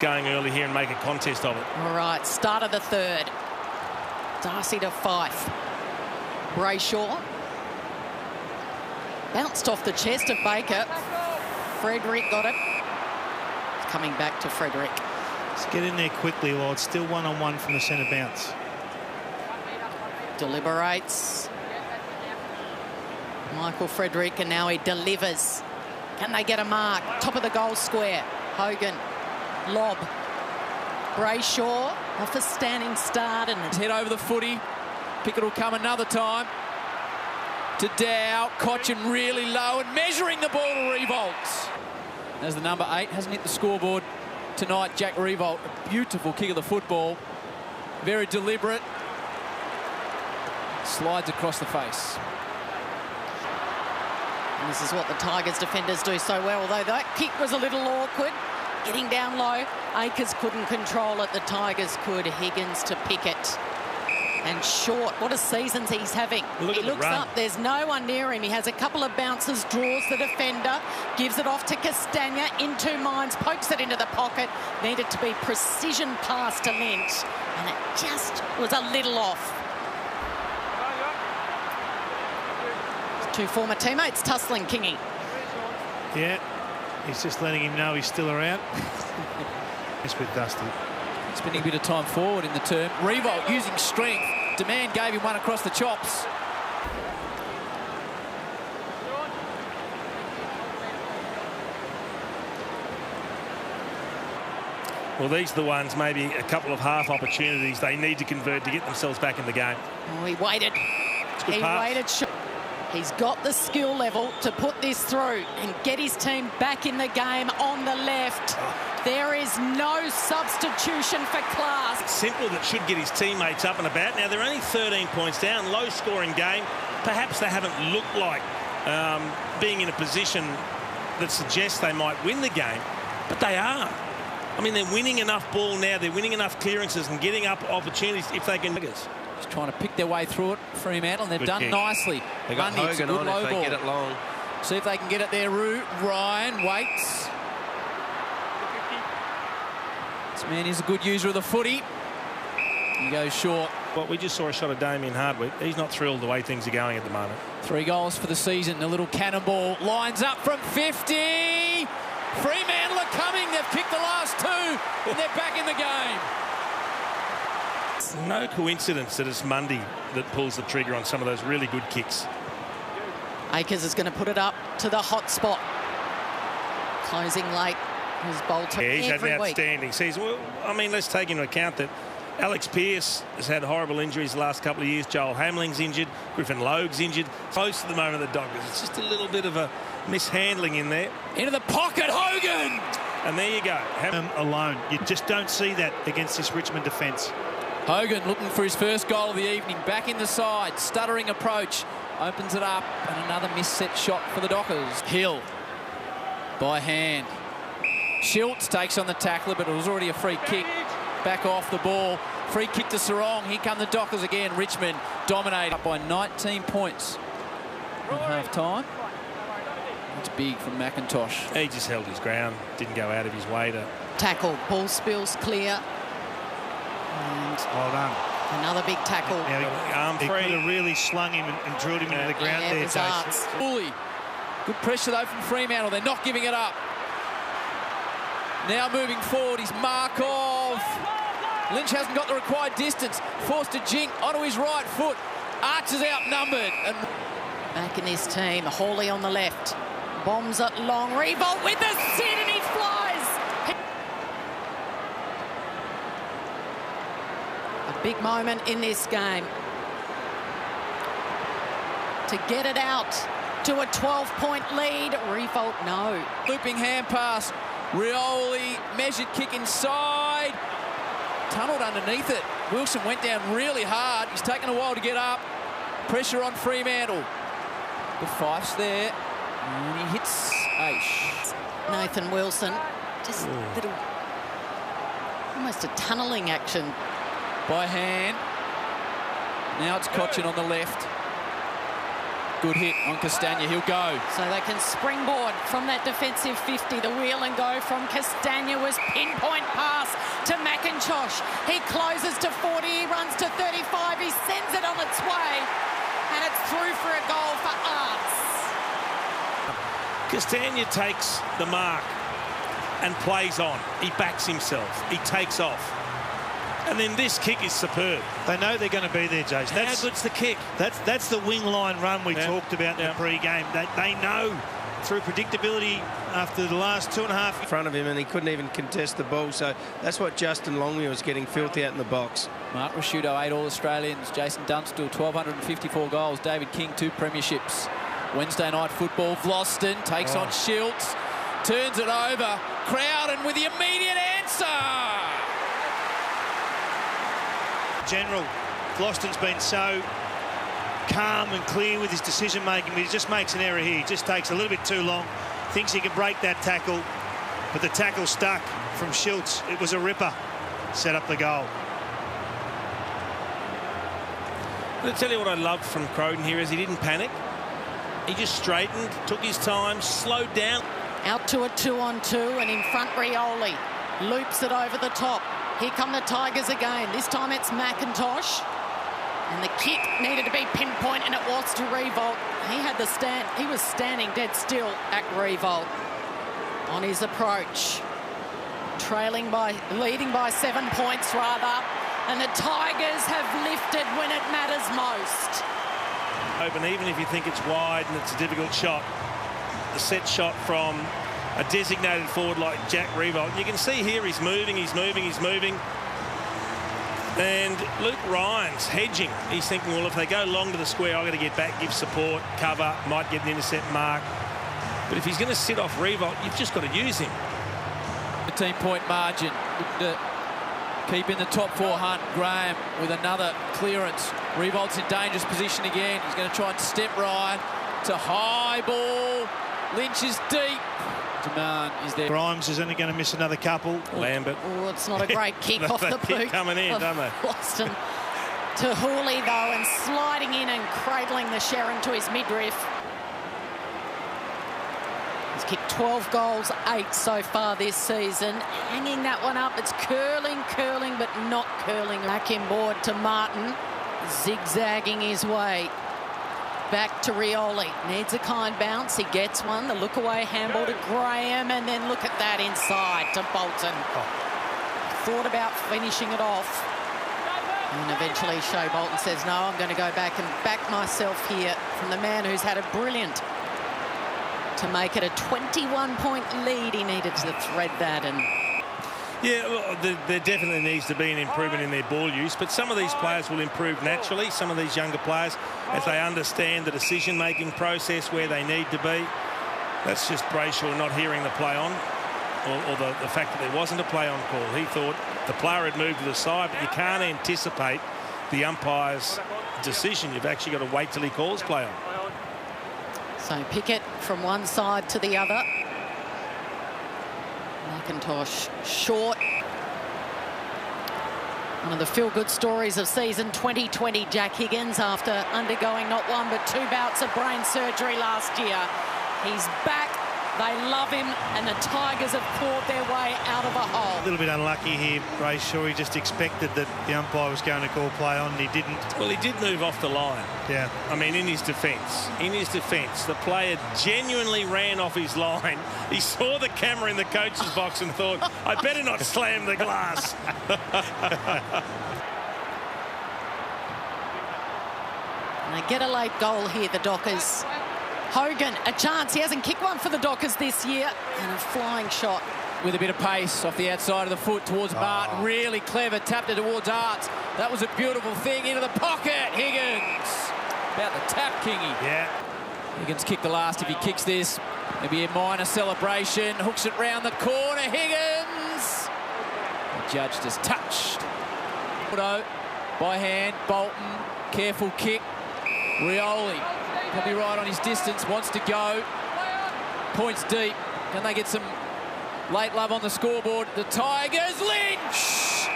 going early here and make a contest of it. All right, start of the third. Darcy to Fife. Brayshaw. Bounced off the chest of Baker. Frederick got it. It's coming back to Frederick. Let's get in there quickly while it's still one-on-one from the centre bounce. Deliberates. Michael Frederick, and now he delivers. Can they get a mark? Top of the goal square. Hogan. Lob. Brayshaw off a standing start and head over the footy. Pickett will come another time. To Dow. Cochin really low and measuring the ball to Revolt. As the number 8 hasn't hit the scoreboard tonight, Jack Revolt. A beautiful kick of the football. Very deliberate. Slides across the face. And this is what the Tigers defenders do so well, although that kick was a little awkward. Getting down low, Akers couldn't control it, the Tigers could. Higgins to Pickett. And Short, what a season he's having. He looks up, there's no one near him. He has a couple of bounces, draws the defender, gives it off to Castagna, in two minds, pokes it into the pocket. Needed to be precision pass to Lynch, and it just was a little off. Two former teammates tussling, Kingy. Yeah. He's just letting him know he's still around. It's with Dusty. Spending a bit of time forward in the term. Revolt using strength. Demand gave him one across the chops. Well, these are the ones, maybe a couple of half opportunities they need to convert to get themselves back in the game. Oh, he waited. He waited. He's got the skill level to put this through and get his team back in the game on the left. There is no substitution for class. It's simple that should get his teammates up and about. Now, they're only 13 points down, low-scoring game. Perhaps they haven't looked like being in a position that suggests they might win the game, but they are. I mean, they're winning enough ball now. They're winning enough clearances and getting up opportunities if they can. Just trying to pick their way through it, Fremantle, and they've done kick. Nicely. They got Hogan on if they get it long. See if they can get it there, Root. Ryan waits. This man is a good user of the footy. He goes short. Well, we just saw a shot of Damien Hardwick. He's not thrilled the way things are going at the moment. 3 goals for the season. A little cannonball. Lines up from 50. Fremantle are coming. They've kicked the last 2. And they're back in the game. It's no coincidence that it's Mundy that pulls the trigger on some of those really good kicks. Akers is going to put it up to the hot spot. Closing late. His Bolton yeah, he's had an week. outstanding season. Well, I mean, let's take into account that Alex Pearce has had horrible injuries the last couple of years. Joel Hamling's injured. Griffin Logue's injured. Close at the moment, the Dockers. It's just a little bit of a mishandling in there. Into the pocket, Hogan! And there you go. Alone. You just don't see that against this Richmond defence. Hogan looking for his first goal of the evening. Back in the side. Stuttering approach. Opens it up. And another misset shot for the Dockers. Hill. By hand. Schultz takes on the tackler, but it was already a free kick. Back off the ball. Free kick to Sarong. Here come the Dockers again. Richmond dominated up by 19 points at half-time. That's big from McIntosh. He just held his ground. Didn't go out of his way to... Tackle. Ball spills clear. And well done. another big tackle. Yeah, he could have really slung him and drilled him into the ground there, Jason. Bully. Good pressure, though, from Fremantle. They're not giving it up. Now moving forward, he's Markov. Lynch hasn't got the required distance. Forced to jink onto his right foot. Archer's outnumbered. And back in this team, Hawley on the left. Bombs it long. Revolt with the sit and he flies. A big moment in this game. To get it out to a 12-point lead. Revolt, no. Looping hand pass. Rioli, measured kick inside. Tunnelled underneath it. Wilson went down really hard. He's taken a while to get up. Pressure on Fremantle. The Fife's there. And he hits Aish. Nathan Wilson. Just little... almost a tunnelling action. By hand. Now it's Cochin on the left. Good hit on Castagna. He'll go. So they can springboard from that defensive 50. The wheel and go from Castagna was pinpoint pass to McIntosh. He closes to 40. He runs to 35. He sends it on its way. And it's through for a goal for Arts. Castagna takes the mark and plays on. He backs himself. He takes off. And then this kick is superb. They know they're going to be there, Jason. How good's the kick? That's the wing line run we talked about in the pre-game. They know through predictability after the last 2.5 in front of him, and he couldn't even contest the ball. So that's what Justin Longmuir was getting filthy out in the box. Mark Rasciuto, 8 All-Australians. Jason Dunstall, 1,254 goals. David King, 2 premierships. Wednesday night football. Vloston takes on Schiltz. Turns it over. Crowden with the immediate answer. General, Vloston's been so calm and clear with his decision-making, but he just makes an error here. He just takes a little bit too long. Thinks he can break that tackle, but the tackle stuck from Schiltz. It was a ripper. Set up the goal. I'll tell you what I loved from Crowden here is he didn't panic. He just straightened, took his time, slowed down. Out to a 2-on-2 and in front Rioli. Loops it over the top. Here come the Tigers again. This time it's McIntosh. And the kick needed to be pinpoint, and it was to Revolt. He had the stand. He was standing dead still at Revolt on his approach. Leading by 7 points rather. And the Tigers have lifted when it matters most. Open, even if you think it's wide and it's a difficult shot, the set shot from a designated forward like Jack Revolt. You can see here he's moving. And Luke Ryan's hedging. He's thinking, well, if they go long to the square, I've got to get back, give support, cover, might get an intercept mark. But if he's going to sit off Revolt, you've just got to use him. 15-point margin. Looking to keep in the top 4 hunt. Graham with another clearance. Revolt's in dangerous position again. He's going to try and step right. It's a high ball. Lynch is deep. Demand is there. Grimes is only going to miss another couple. Lambert. Oh, it's not a great kick off the boot. Coming in, don't they? Boston to Hooley, though, and sliding in and cradling the Sharon to his midriff. He's kicked 12 goals, 8 so far this season. Hanging that one up. It's curling, but not curling. Back inboard to Martin, zigzagging his way. Back to Rioli. Needs a kind bounce. He gets one. The look away handball to Graham, and then look at that inside to Bolton. Thought about finishing it off. And eventually Shea Bolton says, no, I'm going to go back and back myself here from the man who's had a brilliant to make it a 21-point lead. He needed to thread that. And yeah, well, there definitely needs to be an improvement in their ball use, but some of these players will improve naturally. Some of these younger players, as they understand the decision-making process where they need to be. That's just Brayshaw not hearing the play on, or the fact that there wasn't a play on call. He thought the player had moved to the side, but you can't anticipate the umpire's decision. You've actually got to wait till he calls play on. so Pickett from one side to the other. McIntosh short. One of the feel-good stories of season 2020, Jack Higgins, after undergoing not 1 but 2 bouts of brain surgery last year. He's back. They love him, and the Tigers have clawed their way out of a hole. A little bit unlucky here, Brayshaw. He just expected that the umpire was going to call play on, and he didn't. Well, he did move off the line. Yeah. I mean, in his defence, the player genuinely ran off his line. He saw the camera in the coach's box and thought, I better not slam the glass. And they get a late goal here, the Dockers. Hogan, a chance. He hasn't kicked one for the Dockers this year. And a flying shot. With a bit of pace off the outside of the foot towards Martin. Really clever. Tapped it towards Arts. That was a beautiful thing. Into the pocket. Higgins. About the tap, Kingy. Yeah. Higgins kicked the last. If he kicks this, maybe a minor celebration. Hooks it round the corner. Higgins. The judge just touched. By hand. Bolton. Careful kick. Rioli. Probably right on his distance, wants to go. Points deep. Can they get some late love on the scoreboard? The Tigers, Lynch!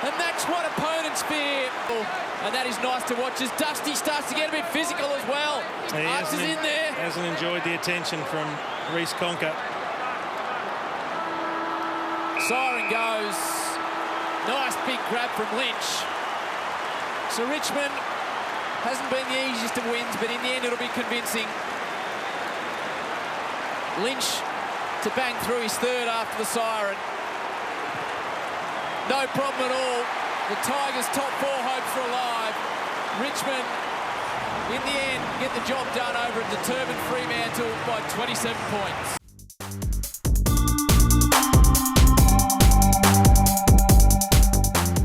And that's what opponents fear. And that is nice to watch as Dusty starts to get a bit physical as well. Archer's in there. Hasn't enjoyed the attention from Reece Conker. Siren goes. Nice big grab from Lynch. So Richmond hasn't been the easiest of wins, but in the end it'll be convincing. Lynch to bang through his third after the siren. No problem at all. The Tigers' top four hopes are alive. Richmond, in the end, get the job done over a determined Fremantle by 27 points.